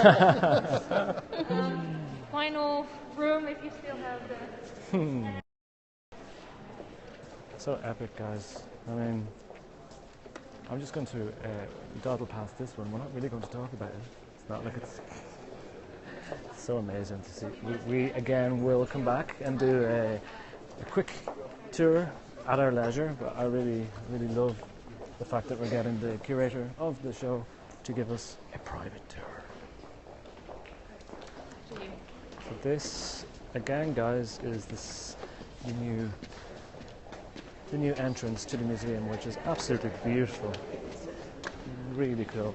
Final room, if you still have the. So epic, guys. I mean, I'm just going to dawdle past this one. We're not really going to talk about it. It's not like it's so amazing to see. We again will come back and do a quick tour at our leisure, but I really love the fact that we're getting the curator of the show to give us a private tour. So this, again, guys, is the new entrance to the museum, which is absolutely beautiful, really cool,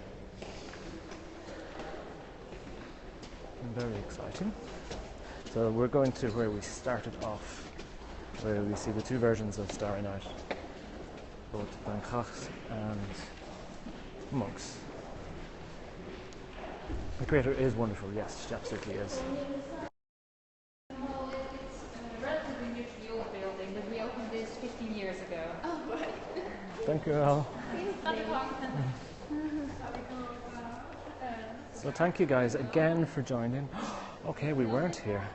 and very exciting. So we're going to where we started off, where we see the two versions of Starry Night, both Van Gogh's and Munch's. The creator is wonderful, yes, she absolutely is. Well, it's a relatively new to the old building, but we opened this 15 years ago. Oh, right. Thank you, Al. So thank you guys again for joining. Okay, we weren't here.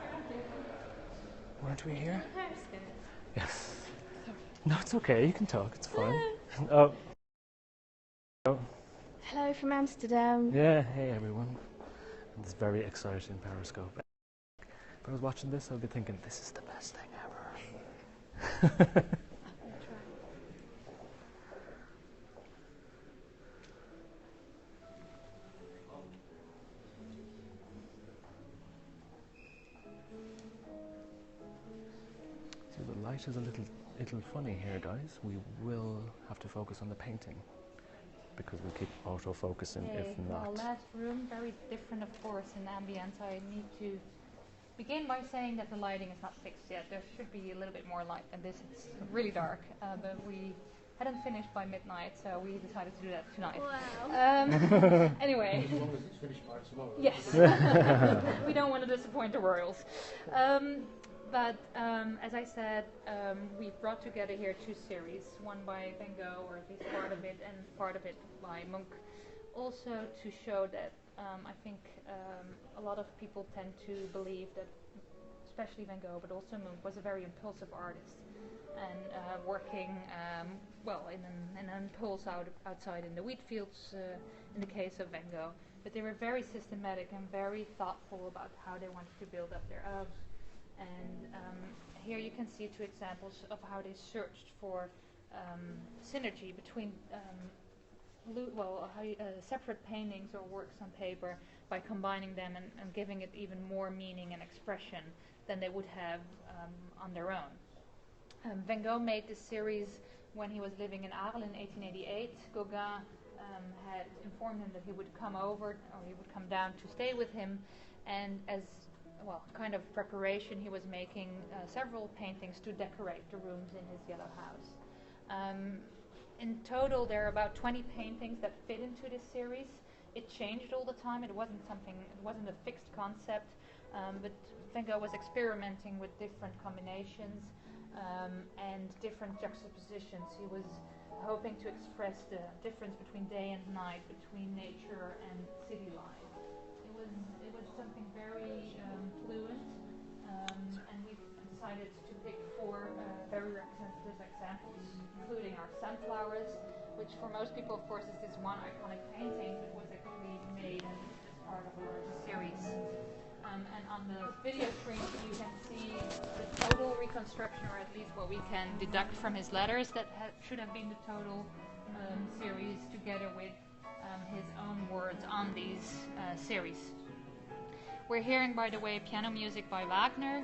Weren't we here? Yes. No, it's okay. You can talk. It's fine. Oh. Hello from Amsterdam. Yeah. Hey, everyone. It's very exciting, Periscope. If I was watching this, I'd be thinking, this is the best thing ever. So the light is a little funny here, guys. We will have to focus on the painting because we keep auto-focusing if not. Well, last room, very different, of course, in ambience. I need to begin by saying that the lighting is not fixed yet. There should be a little bit more light than this. It's really dark, but we hadn't finished by midnight, so we decided to do that tonight. Wow. Anyway. As long as it's finished by tomorrow. Yes. We don't want to disappoint the royals. But as I said, we brought together here two series, one by Van Gogh, or at least part of it, and part of it by Munch, also to show that I think a lot of people tend to believe that, especially Van Gogh, but also Munch, was a very impulsive artist, and working in an impulse outside in the wheat fields in the case of Van Gogh. But they were very systematic and very thoughtful about how they wanted to build up their art. And here you can see two examples of how they searched for synergy between separate paintings or works on paper by combining them and giving it even more meaning and expression than they would have on their own. Van Gogh made this series when he was living in Arles in 1888. Gogh had informed him that he would come over, or he would come down to stay with him, and as kind of preparation, he was making several paintings to decorate the rooms in his yellow house. In total, there are about 20 paintings that fit into this series. It changed all the time. It wasn't a fixed concept, but Van Gogh was experimenting with different combinations and different juxtapositions. He was hoping to express the difference between day and night, between nature and city life. It was something very fluent, and we've decided to pick 4 very representative examples, including our sunflowers, which for most people, of course, is this one iconic painting that was actually made as part of a larger series. And on the video screen, you can see the total reconstruction, or at least what we can deduct from his letters, that should have been the total series, together with his own words on these series. We're hearing, by the way, piano music by Wagner.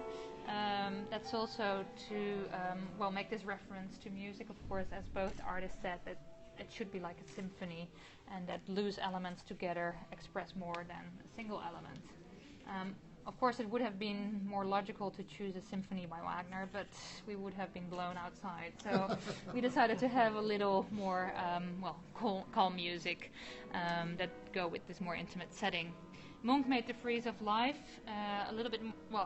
That's also to make this reference to music, of course, as both artists said, that it should be like a symphony, and that loose elements together express more than a single element. Of course, it would have been more logical to choose a symphony by Wagner, but we would have been blown outside. So we decided to have a little more calm music that go with this more intimate setting. Munch made the frieze of life a little bit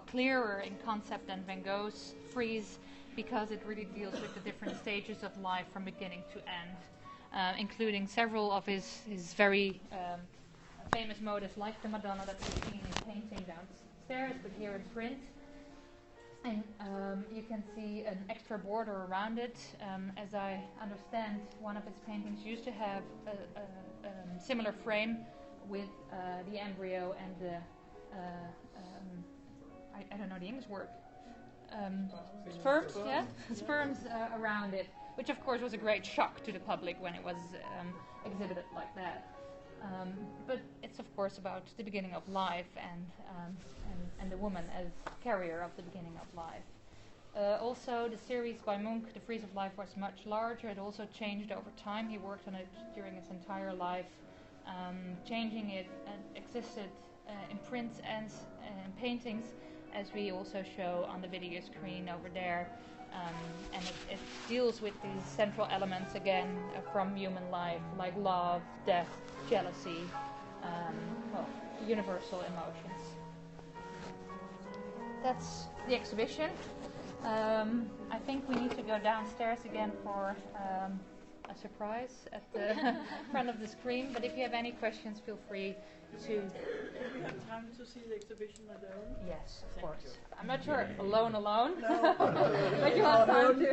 clearer in concept than Van Gogh's frieze, because it really deals with the different stages of life from beginning to end, including several of his very famous motifs, like the Madonna that we've seen in painting downstairs, but here in print. And you can see an extra border around it. As I understand, one of his paintings used to have a similar frame with the embryo and the, I don't know the English word, sperms, yeah? Sperms around it, which of course was a great shock to the public when it was exhibited like that. But it's of course about the beginning of life and the woman as carrier of the beginning of life. Also, the series by Munch, The Frieze of Life, was much larger. It also changed over time. He worked on it during his entire life, changing it, and existed in prints and paintings, as we also show on the video screen over there. And it deals with these central elements again from human life, like love, death, jealousy, universal emotions. That's the exhibition. I think we need to go downstairs again for a surprise at the front of the screen, but if you have any questions, feel free to... Have you had time to see the exhibition alone? Yes, of course. I'm not sure alone, no. But you have time to.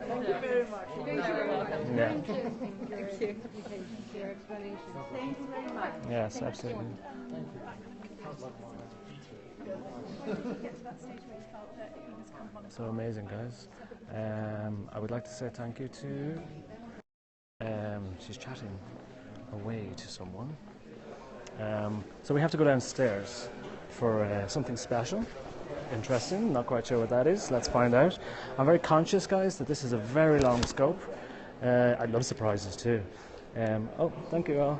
Thank you very much. You're welcome. Very interesting. Thank you. Your explanation. Thank you very much. Yes, absolutely. When did you get to that stage where you felt that you was kind of on a So amazing, guys. I would like to say thank you to... she's chatting away to someone. So we have to go downstairs for something special, interesting, not quite sure what that is. Let's find out. I'm very conscious, guys, that this is a very long scope. I love surprises too. Oh, thank you all.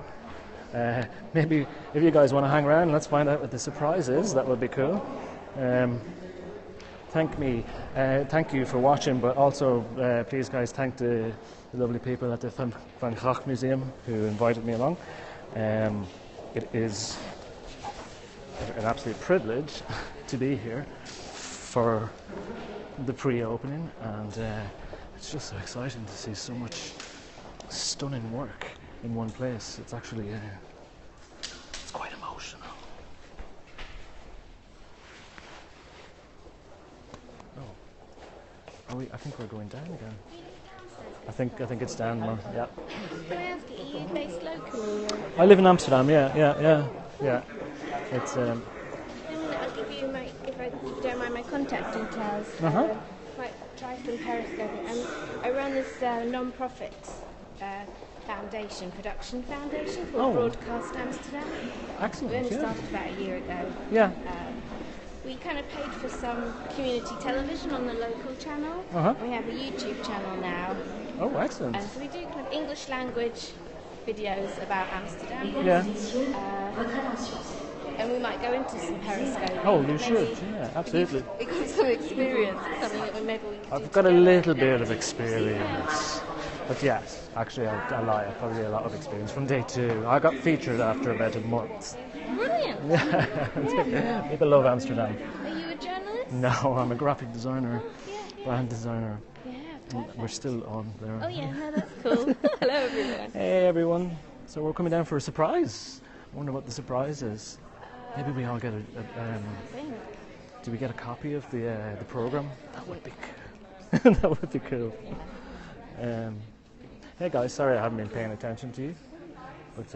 Maybe if you guys want to hang around, let's find out what the surprise is. That would be cool. Thank you for watching, but also please, guys, thank the lovely people at the Van Gogh Museum who invited me along. It is an absolute privilege to be here for the pre-opening, and it's just so exciting to see so much stunning work in one place. It's actually it's quite emotional. I think we're going down again. I think it's down now. Yeah. Can I ask, are you based locally? Or? I live in Amsterdam. Yeah. It's. I'll give you my, if you don't mind, my contact details. Try some Periscope. I run this non-profit production foundation called Broadcast Amsterdam. Excellent. We only started about a year ago. Yeah. We kind of paid for some community television on the local channel. We have a YouTube channel now. Oh, excellent. So we do kind of English language videos about Amsterdam. Yeah. And we might go into some Periscope. Oh, you should. Yeah, absolutely. We got some experience. Something that maybe we could I've got a little bit of experience. But yes, actually, I lie. I've probably a lot of experience from day 2. I got featured after about a month. Brilliant. Yeah. People love Amsterdam. Are you a journalist? No, I'm a graphic designer, brand designer. Yeah, perfect. We're still on there. Oh yeah, no, that's cool. Hello everyone. Hey everyone. So we're coming down for a surprise. I wonder what the surprise is. Maybe we all get do we get a copy of the program? That would be cool. That would be cool. Hey guys, sorry I haven't been paying attention to you, but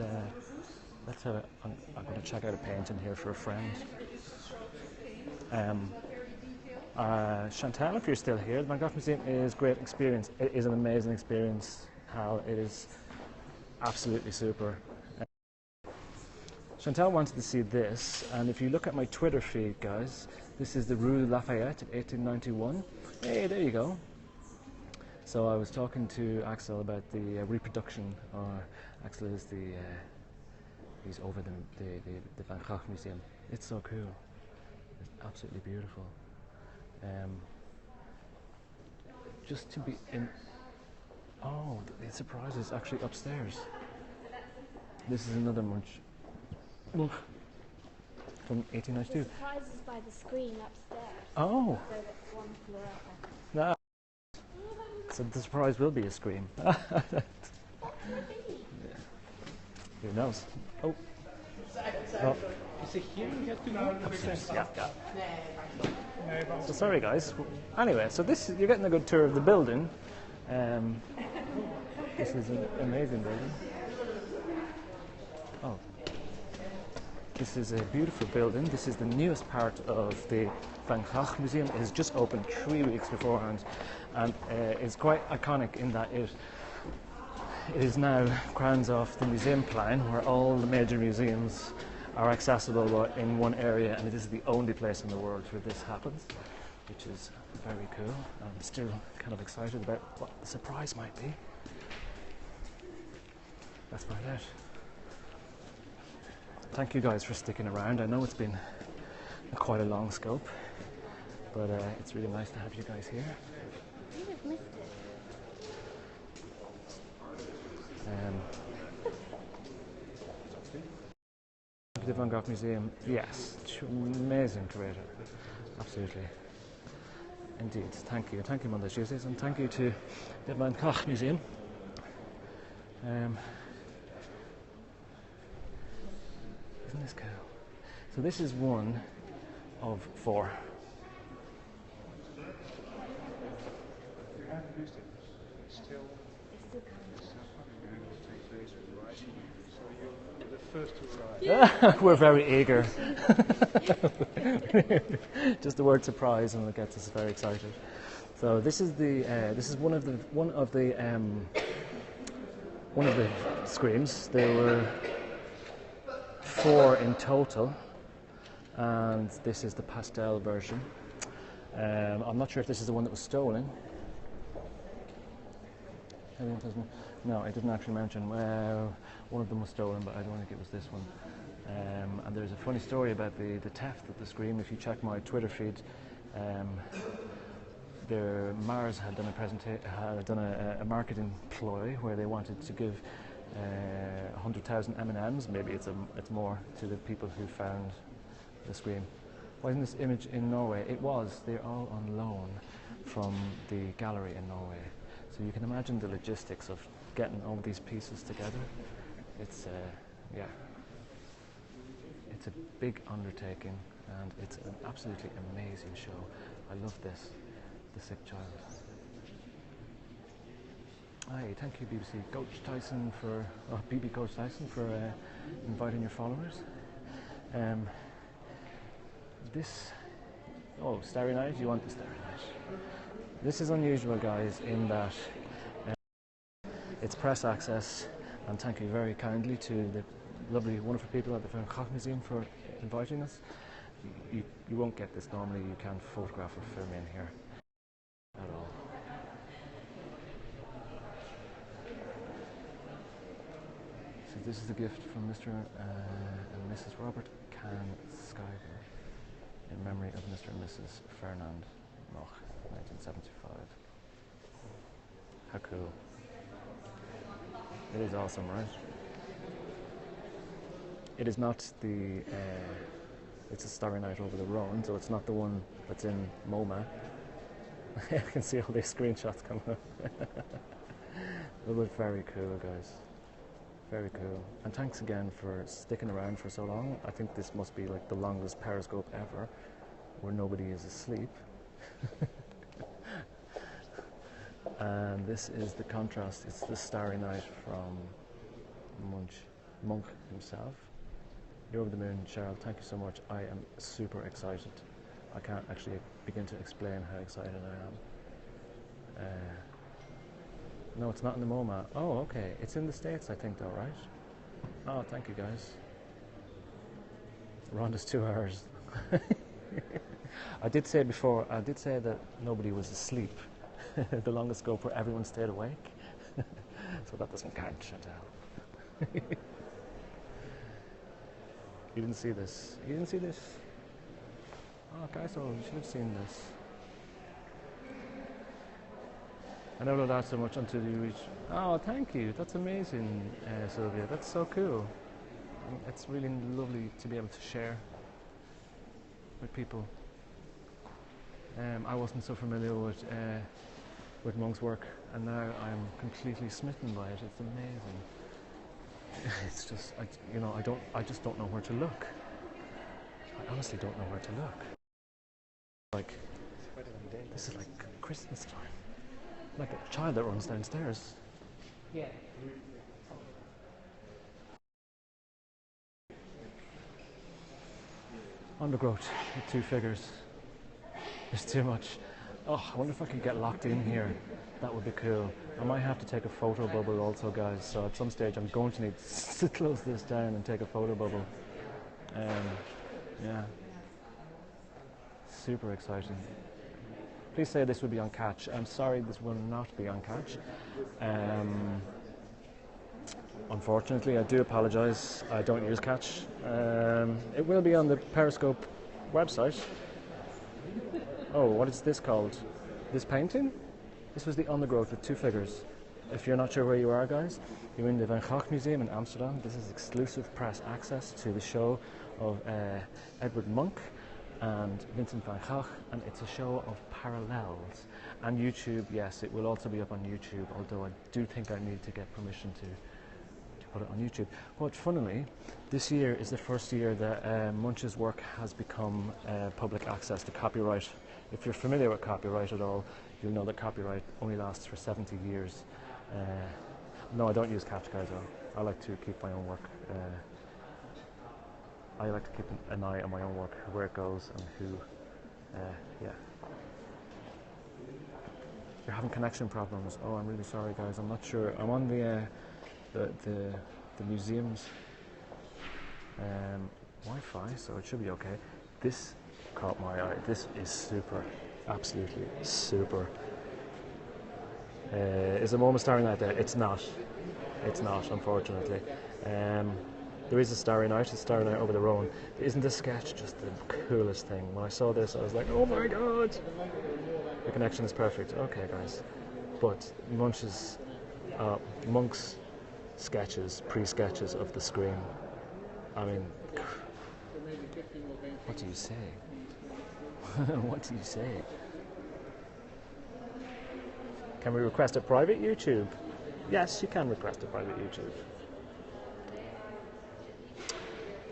let's have I'm going to check out a painting here for a friend. Chantal, if you're still here, the Van Gogh Museum is a great experience. It is an amazing experience, Hal. It is absolutely super. Chantal wanted to see this, and if you look at my Twitter feed, guys, this is the Rue Lafayette of 1891. Hey, there you go. So I was talking to Axel about the reproduction, or Axel is he's over the Van Gogh Museum. It's so cool. It's absolutely beautiful. Just to be in. Oh, the surprise is actually upstairs. This is another Munch. From 1892. The surprise is by the screen upstairs. Oh. So that's one floor up. No. So the surprise will be a scream. Yeah. Who knows? Oh. Oh. Is it here you have to go? Upstairs. Yeah. So sorry guys. Anyway, so you're getting a good tour of the building. This is an amazing building. Oh. This is a beautiful building. This is the newest part of the Van Gogh Museum. It has just opened 3 weeks beforehand, and it's quite iconic in that it is now grounds off the museum plan, where all the major museums are accessible in one area, and it is the only place in the world where this happens, which is very cool. I'm still kind of excited about what the surprise might be. Let's find out. Thank you guys for sticking around. I know it's been quite a long scope, but it's really nice to have you guys here. You have missed it. The Van Gogh Museum, yes, amazing curator, absolutely. Indeed, thank you. Thank you, Monday, Tuesdays, and thank you to the Van Gogh Museum. Isn't this cool? So this is one of 4. Still the first to arrive. We're very eager. Just the word surprise, and it gets us very excited. So this is one of the screens. There were 4 in total, and this is the pastel version. I'm not sure if this is the one that was stolen. No, I didn't actually mention. One of them was stolen, but I don't think it was this one. And there's a funny story about the theft of the screen. If you check my Twitter feed, Mars had done a marketing ploy where they wanted to give 100,000 M&Ms, maybe it's more, to the people who found the screen. Why isn't this image in Norway? It was. They're all on loan from the gallery in Norway. So you can imagine the logistics of getting all these pieces together. It's it's a big undertaking, and it's an absolutely amazing show. I love this, The Sick Child. Hi, thank you BBC Coach Tyson for BB Coach Tyson for inviting your followers. Starry Night. You want the Starry Night? This is unusual, guys, in that it's press access, and thank you very kindly to the lovely, wonderful people at the Van Gogh Museum for inviting us. You won't get this normally. You can't photograph or film in here at all. So this is a gift from Mr. and Mrs. Robert Kahn Skyver in memory of Mr. and Mrs. Fernand Moch, 1975. How cool. It is awesome, right? It is not it's a Starry Night over the Rhone, so it's not the one that's in MoMA. I can see all these screenshots coming up. It was very cool, guys. Very cool. And thanks again for sticking around for so long. I think this must be like the longest Periscope ever, where nobody is asleep. And this is the contrast. It's the Starry Night from Munch himself. You're over the moon, Cheryl. Thank you so much. I am super excited. I can't actually begin to explain how excited I am. No, it's not in the MoMA. Oh, okay. It's in the States, I think, though, right? Oh, thank you, guys. Rhonda's 2 hours. I did say that nobody was asleep. The longest scope where everyone stayed awake. So that doesn't count, Chantal. You didn't see this. You didn't see this? Oh, guys, you should have seen this. I never learned that so much until you reach. Oh, thank you. That's amazing, Sylvia. That's so cool. It's really lovely to be able to share with people. I wasn't so familiar with Monk's work, and now I'm completely smitten by it. It's amazing. It's just, I just don't know where to look. I honestly don't know where to look. Like, this is like Christmas time. Like a child that runs downstairs. Yeah. Undergrowth with 2 figures. There's too much. Oh, I wonder if I could get locked in here. That would be cool. I might have to take a photo bubble also, guys. So at some stage I'm going to need to close this down and take a photo bubble. Yeah. Super exciting. Please say this would be on catch. I'm sorry, this will not be on catch. Unfortunately, I do apologise. I don't use catch. It will be on the Periscope website. Oh, what is this called? This painting? This was the Undergrowth with 2 figures. If you're not sure where you are, guys, you're in the Van Gogh Museum in Amsterdam. This is exclusive press access to the show of Edward Munch and Vincent van Gogh, and it's a show of parallels. And YouTube, yes, it will also be up on YouTube, although I do think I need to get permission to put it on YouTube. But funnily, this year is the first year that Munch's work has become public access to copyright. If you're familiar with copyright at all, you'll know that copyright only lasts for 70 years. No, I don't use catch cards though. I like to keep my own work. I like to keep an eye on my own work, where it goes and who, yeah. You're having connection problems. Oh, I'm really sorry, guys. I'm not sure. I'm on the museum's Wi-Fi, so it should be okay. This caught my eye. This is super, absolutely super. Is a moment Starry Night there? It's not. It's not, unfortunately. There is a Starry Night. It's Starry Night over the Rhone. Isn't this sketch just the coolest thing? When I saw this, I was like, oh my god! The connection is perfect. Okay, guys. But Munch's sketches, pre-sketches of the screen. I mean, what do you say? What do you say? Can we request a private YouTube? Yes, you can request a private YouTube.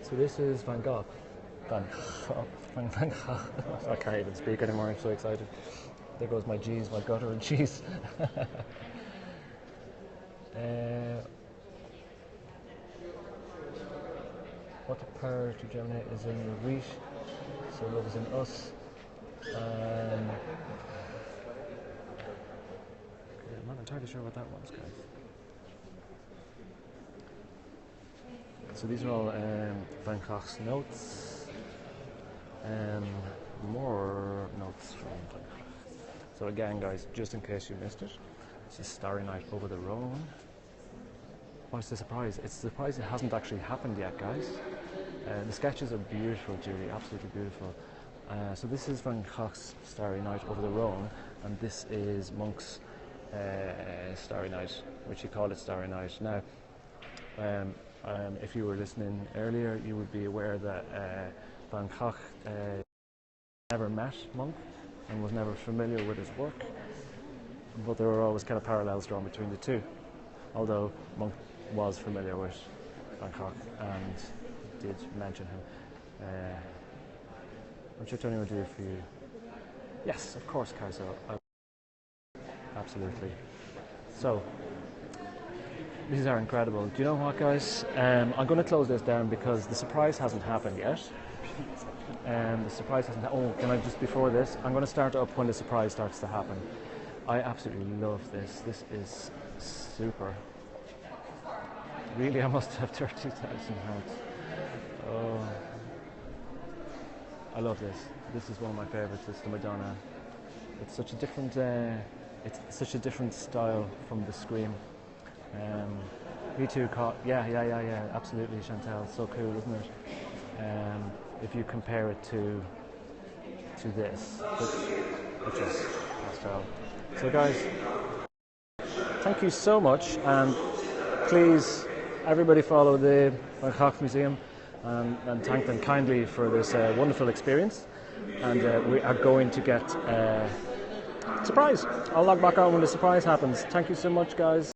So this is Van Gogh. Van Gogh. I can't even speak anymore, I'm so excited. There goes my G's, my gutter and cheese. What the power to germinate is in the wheat, so love is in us. Okay, I'm not entirely sure what that was, guys. So these are all Van Gogh's notes, and more notes from Van Gogh. So again, guys, just in case you missed it, this is Starry Night over the Rhone. What's the surprise? It's a surprise it hasn't actually happened yet, guys. The sketches are beautiful, Julie, absolutely beautiful. So this is Van Gogh's Starry Night over the Rhone, and this is Munch's Starry Night, which he called it Starry Night. Now, if you were listening earlier, you would be aware that Van Gogh never met Munch and was never familiar with his work, but there were always kind of parallels drawn between the two. Although Munch was familiar with Bangkok and did mention him. I'm sure Tony will do it for you. Yes, of course, Carousel. Absolutely. So, these are incredible. Do you know what, guys? I'm going to close this down because the surprise hasn't happened yet. The surprise hasn't happened. Oh, can I just, before this, I'm going to start up when the surprise starts to happen. I absolutely love this. This is super. Really, I must have 30,000 hearts. Oh, I love this. This is one of my favourites. It's the Madonna. It's such a different style from the Scream. Me too. Yeah. Absolutely, Chantal. So cool, isn't it? If you compare it to this, which is pastel. So, guys, thank you so much, and please, everybody, follow the Gogh Museum and thank them kindly for this wonderful experience. And we are going to get a surprise. I'll log back on when the surprise happens. Thank you so much, guys.